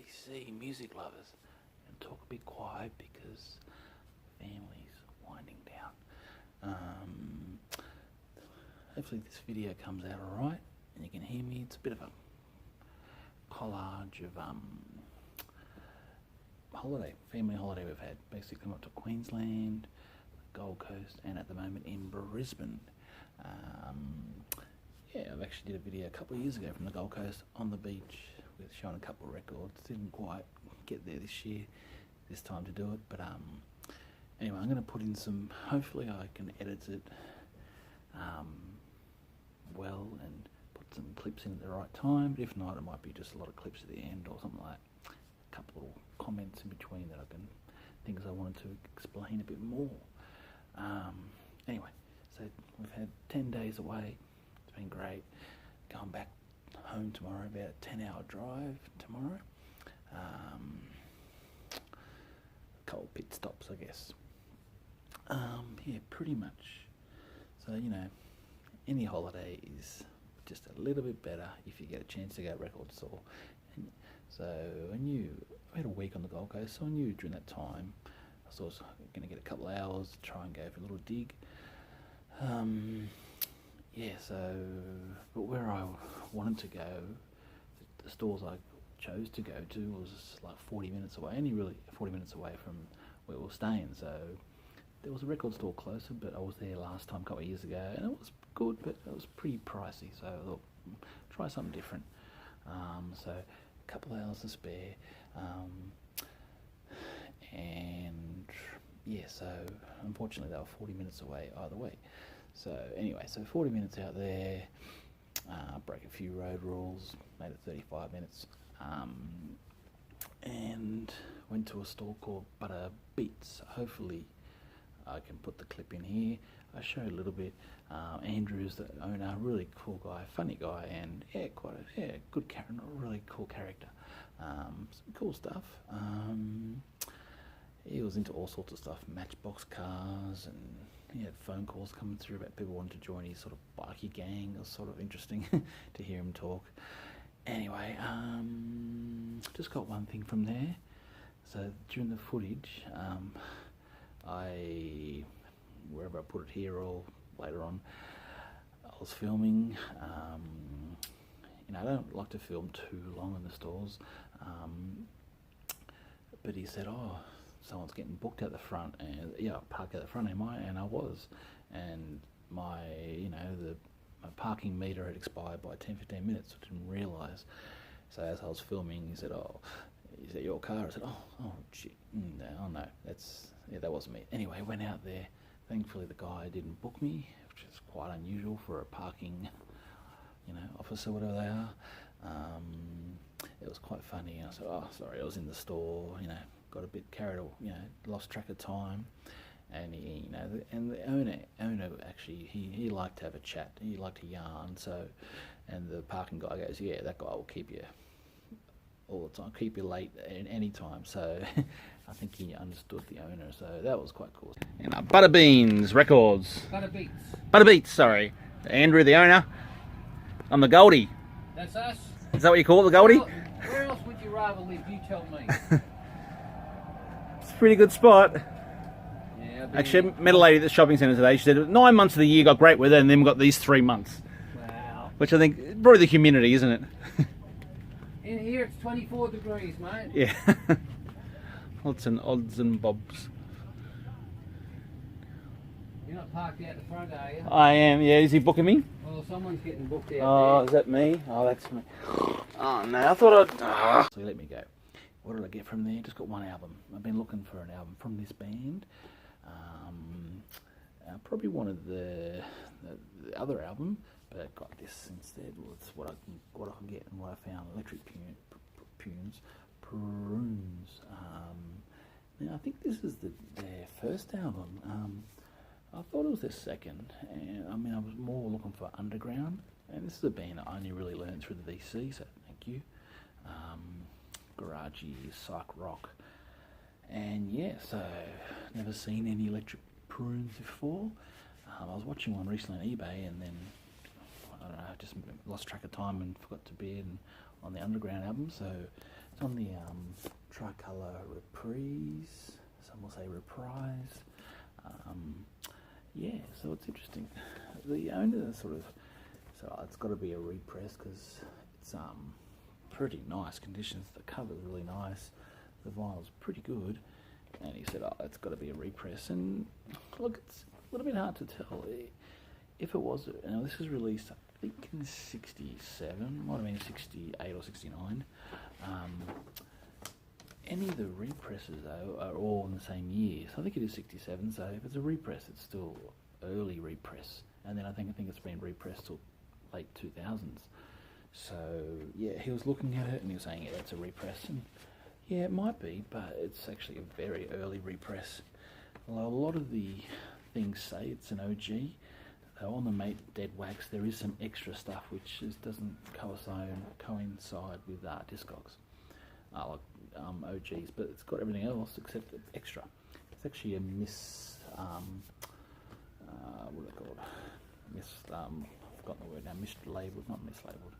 VC music lovers, and talk a bit quiet because family's winding down. Hopefully this video comes out alright and you can hear me. It's a bit of a collage of family holiday we've had. Basically went to Queensland, Gold Coast, and at the moment in Brisbane. I've actually did a video a couple of years ago from the Gold Coast on the beach with showing a couple of records. Didn't quite get there this time to do it, but anyway, I'm going to put in some, hopefully I can edit it well and put some clips in at the right time, but if not, it might be just a lot of clips at the end or something like that. A couple little comments in between that things I wanted to explain a bit more. Anyway, so we've had 10 days away. It's been great. Going back home tomorrow, about a 10-hour drive tomorrow. A couple pit stops, I guess. Pretty much. So, any holiday is just a little bit better if you get a chance to go record store. And so I had a week on the Gold Coast, so I knew during that time I was going to get a couple of hours to try and go for a little dig. But where I wanted to go, the stores I chose to go to was like 40 minutes away, only really 40 minutes away from where we were staying. So there was a record store closer, but I was there last time a couple of years ago, and it was good, but it was pretty pricey. So I thought, try something different. So a couple of hours to spare, so unfortunately they were 40 minutes away either way. So anyway, 40 minutes out there, broke a few road rules, made it 35 minutes, and went to a store called Butter Beats. Hopefully I can put the clip in here. I showed a little bit. Andrew's the owner, really cool guy, funny guy, and good character, really cool character. Some cool stuff. He was into all sorts of stuff, Matchbox cars, and he had phone calls coming through about people wanting to join his sort of bikie gang. It was sort of interesting to hear him talk. Anyway, just got one thing from there. So during the footage, wherever I put it here or later on, I was filming. I don't like to film too long in the stores, but he said, someone's getting booked at the front, and I parked at the front, am I? And I was, and my parking meter had expired by 10-15 minutes. I didn't realise. So as I was filming, he said, is that your car? I said, shit, no, that wasn't me. Anyway, went out there. Thankfully the guy didn't book me, which is quite unusual for a parking, officer, whatever they are. It was quite funny. I said, sorry, I was in the store, got a bit carried away, lost track of time. And the owner actually, he liked to have a chat, he liked to yarn. So, and the parking guy goes, that guy will keep you all the time, keep you late at any time. So I think he understood the owner, so that was quite cool. And Butterbeans Records. Butterbeats, sorry. Andrew, the owner. I'm the Goldie. That's us. Is that what you call it, the Goldie? Where else would you rather live? You tell me. It's a pretty good spot. Yeah, actually, I met a lady at the shopping centre today. She said 9 months of the year got great weather, and then we got these 3 months. Wow. Which I think, probably the humidity, isn't it? In here it's 24 degrees, mate. Yeah. Lots and odds and bobs. You're not parked out the front, are you? I am, yeah. Is he booking me? Well, someone's getting booked out there. Is that me? Oh, that's me. Oh, no, I thought I'd... So let me go. What did I get from there? Just got one album. I've been looking for an album from this band. I probably wanted the other album, but I got this instead. Well, it's what I can get and what I found. Electric Prunes. Now I think this is their first album. I thought it was their second, and I was more looking for underground. And this is a band I only really learned through the VC, so thank you. Garagey, psych rock, and so never seen any Electric Prunes before. I was watching one recently on eBay, and then I don't know, just lost track of time and forgot to bid on the underground album. So It's on the Tricolour Reprise, some will say Reprise. Yeah, so it's interesting. The owner sort of, so it's got to be a repress because it's pretty nice conditions. The cover's really nice, the vinyl's pretty good, and he said, oh, it's got to be a repress. And look, it's a little bit hard to tell. If it was, this was released, I think in 67, might have been 68 or 69. Any of the represses, though, are all in the same year. So I think it is 67, so if it's a repress, it's still early repress. And then I think it's been repressed till late 2000s. So, yeah, he was looking at it and he was saying, yeah, it's a repress. And yeah, it might be, but it's actually a very early repress. Although a lot of the things say it's an OG. On the Mate Dead Wax, there is some extra stuff which doesn't coincide with Discogs. Like OGs, but it's got everything else except the extra. It's actually a what are they called? I've forgotten the word now. Mislabeled, not mislabeled.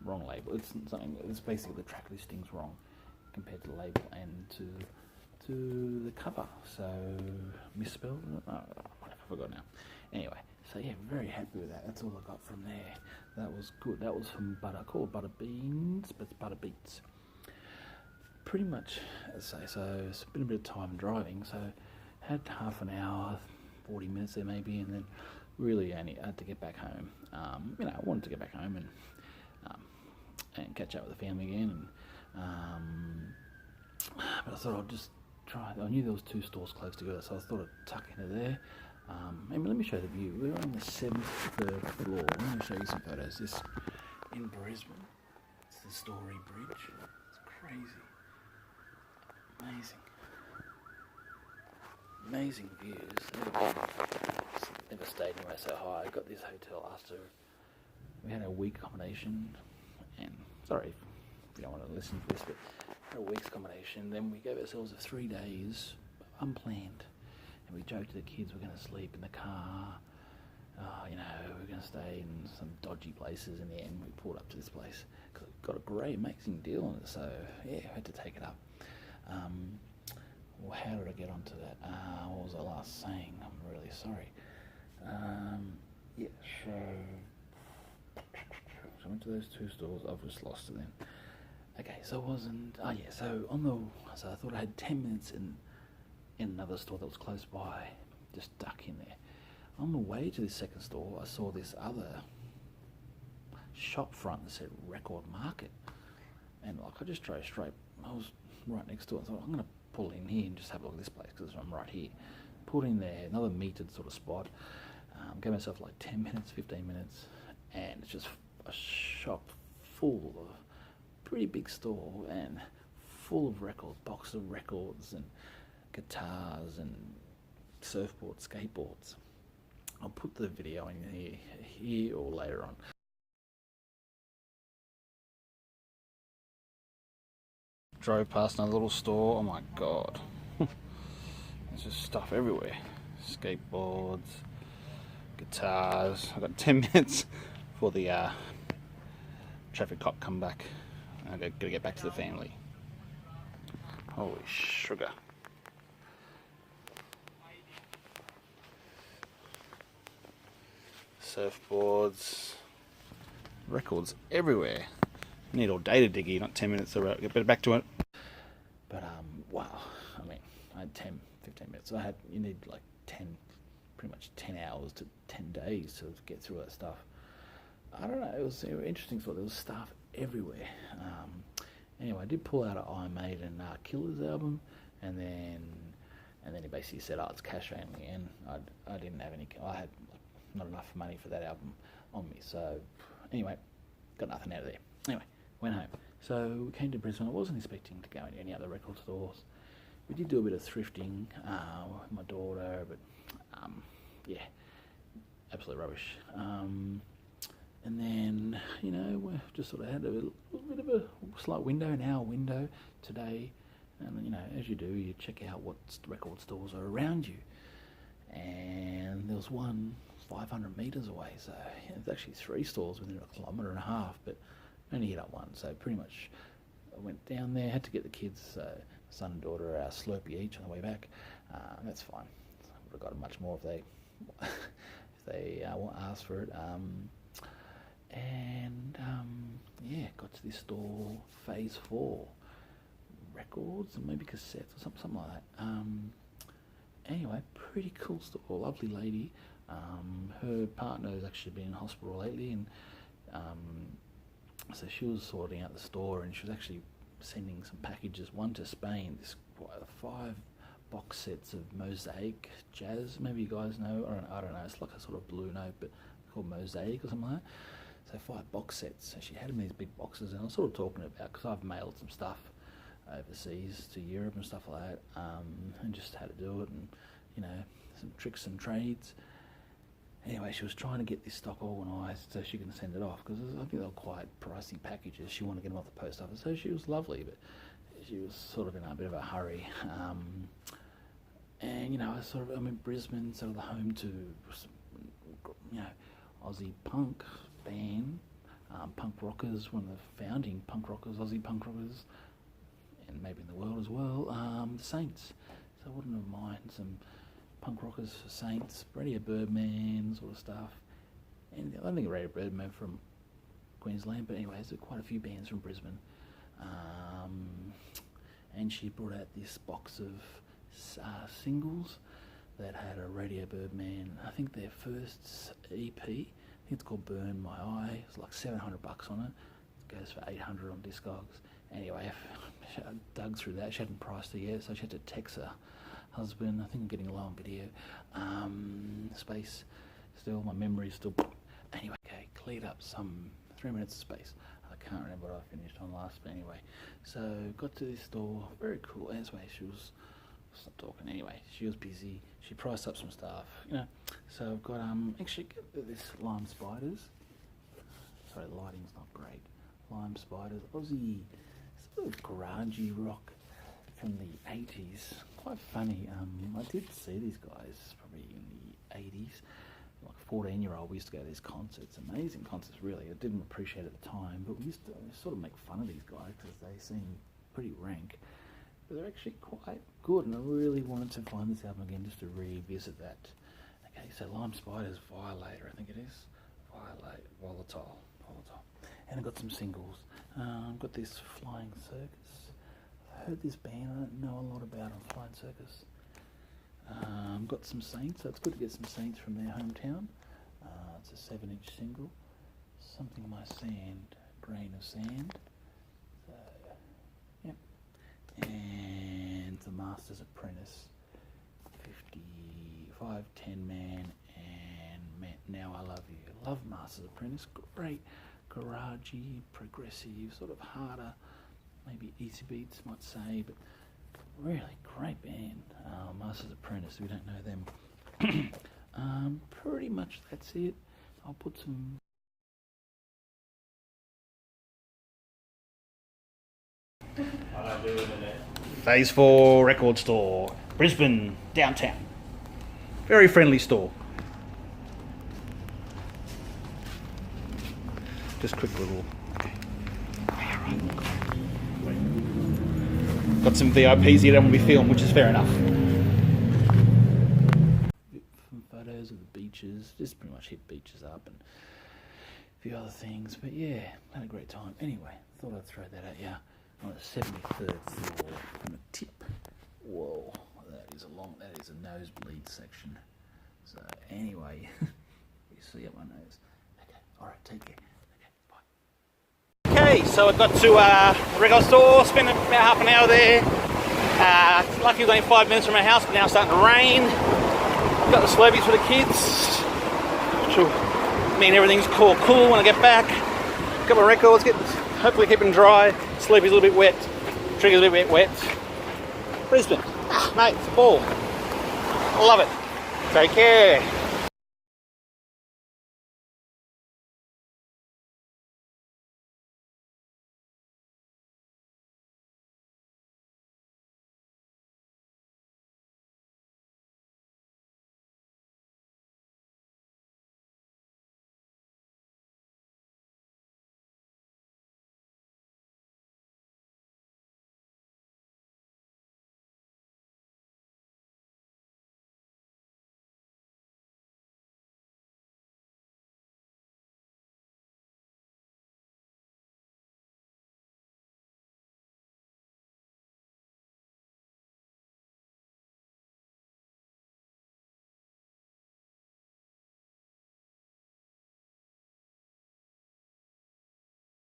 Wrong label. It's something. It's basically the track listing's wrong compared to the label and to the cover. So misspelled. I forgot now. Anyway, so yeah, very happy with that. That's all I got from there. That was good. That was from called Butter Beans, but it's Butter Beats. Pretty much, as I say, so it's been a bit of time driving, so had half an hour, 40 minutes there maybe, and then really only had to get back home. I wanted to get back home and catch up with the family again. But I thought I'd just try. I knew there was 2 stores close together, so I thought I'd tuck into there. Let me show you the view. We're on the 73rd floor. I'm going to show you some photos. This in Brisbane. It's the Story Bridge. It's crazy. Amazing views. Never stayed anywhere so high. I got this hotel after we had a week accommodation. And sorry if you don't want to listen to this, but had a week's accommodation. Then we gave ourselves 3 days unplanned. And we joked to the kids we're going to sleep in the car. We're going to stay in some dodgy places. In the end, we pulled up to this place because it got a great, amazing deal on it. So yeah, I had to take it up. How did I get onto that? What was I last saying? I'm really sorry. So I went to those 2 stores. I've just lost it then. Okay, so it wasn't. So I thought I had 10 minutes in another store that was close by, just duck in there. On the way to this second store, I saw this other shop front that said Record Market, and I just drove straight. I was right next to it. I thought, I'm going to pull in here and just have a look at this place because I'm right here. Pulled in there, another metered sort of spot. Gave myself like 10 minutes, 15 minutes, and it's just a shop full of pretty big store and full of records, boxes of records and guitars and surfboards, skateboards. I'll put the video in here or later on. Drove past another little store. Oh my god. There's just stuff everywhere. Skateboards, guitars. I've got 10 minutes before the traffic cop come back. I've got to get back to the family. Holy sugar. Surfboards, records everywhere. Need all day to diggy, not 10 minutes to get back to it. But wow, I had 10, 15 minutes. You need like pretty much 10 hours to 10 days to get through that stuff. I don't know, it was interesting. So there was stuff everywhere. Anyway, I did pull out an Iron Maiden Killers album, and then he basically said, it's cash only, and I didn't have any. I had not enough money for that album on me. So anyway, got nothing out of there. Anyway, went home. So we came to Brisbane. I wasn't expecting to go into any other record stores. We did do a bit of thrifting with my daughter, but yeah, absolute rubbish. And then, we just sort of had a little bit of a slight window, an hour window today. And, as you do, you check out what record stores are around you. And there was one 500 metres away, so there's actually 3 stores within 1.5 kilometres, but only hit up one. So pretty much went down there, had to get the kids, son and daughter, a Slurpee each on the way back. That's fine. Would have gotten much more if they asked for it. Yeah, got to this store, Phase 4 records and maybe cassettes or something like that. Anyway, pretty cool store, lovely lady. Her partner has actually been in hospital lately, and so she was sorting out the store, and she was actually sending some packages, one to Spain, this 5 box sets of Mosaic jazz. Maybe you guys know, I don't know, it's like a sort of blue note, but called Mosaic or something like that. So 5 box sets. So she had them in these big boxes, and I was sort of talking about, because I've mailed some stuff overseas to Europe and stuff like that, and just how to do it, and you know, some tricks and trades. Anyway, she was trying to get this stock organised so she can send it off, because I think they were quite pricey packages. She wanted to get them off the post office, so she was lovely, but she was sort of in a bit of a hurry. And you know, I'm in Brisbane, sort of the home to, you know, Aussie punk band, punk rockers, one of the founding punk rockers, Aussie punk rockers, and maybe in the world as well, the Saints. So I wouldn't have mind some punk rockers for Saints, Radio Birdman sort of stuff. And I don't think Radio Birdman from Queensland, but anyways, there's quite a few bands from Brisbane. And she brought out this box of singles that had a Radio Birdman, I think their first EP, I think it's called Burn My Eye. It's like $700 on it. It goes for $800 on Discogs. Anyway, I dug through that. She hadn't priced it yet, so she had to text her husband. I think I'm getting low on video. Space still, my memory's still. Anyway, okay, cleared up some 3 minutes of space. I can't remember what I finished on last, but anyway. So got to this store, very cool. Anyway, she was, stop talking. Anyway, she was busy. She priced up some stuff, you know. So I've got actually this Lime Spiders. Sorry, the lighting's not great. Lime Spiders, Aussie sort of garagey rock from the 80s. Quite funny. I did see these guys probably in the 80s. Like a 14-year-old, we used to go to these concerts, amazing concerts really. I didn't appreciate it at the time, but we used to sort of make fun of these guys because they seemed pretty rank. But they're actually quite good, and I really wanted to find this album again just to revisit that. Okay, so Lime Spiders, Violator, I think it is. Volatile. And I've got some singles. I've got this Flying Circus. I heard this band, I don't know a lot about on Flying Circus. I've got some Saints, so it's good to get some Saints from their hometown. It's a 7-inch single. Something in My Sand, Grain of Sand. So, yep. And The Master's Apprentice, 55, 10 Man, and Now I Love You. Love Master's Apprentice, great garagey, progressive, sort of harder, maybe easy beats might say, but really great band. Master's Apprentice, we don't know them. Pretty much that's it. I'll put some Phase 4 record store, Brisbane, downtown. Very friendly store. Just quick little. Got some VIPs here that want to be filmed, which is fair enough. Some photos of the beaches, just pretty much hit beaches up and a few other things, but yeah, had a great time. Anyway, thought I'd throw that at you on the 73rd floor from a tip. Whoa, that is a nosebleed section. So anyway, you see it, my nose. Okay, alright, take care. Okay, so I got to a record store, spent about half an hour there. Lucky it was only 5 minutes from my house, but now it's starting to rain. Got the Slurpees for the kids, which will mean everything's cool when I get back. Got my records, hopefully keep them dry. Slurpee's a little bit wet, Trigger's a little bit wet. Brisbane, mate, it's a ball. Love it. Take care.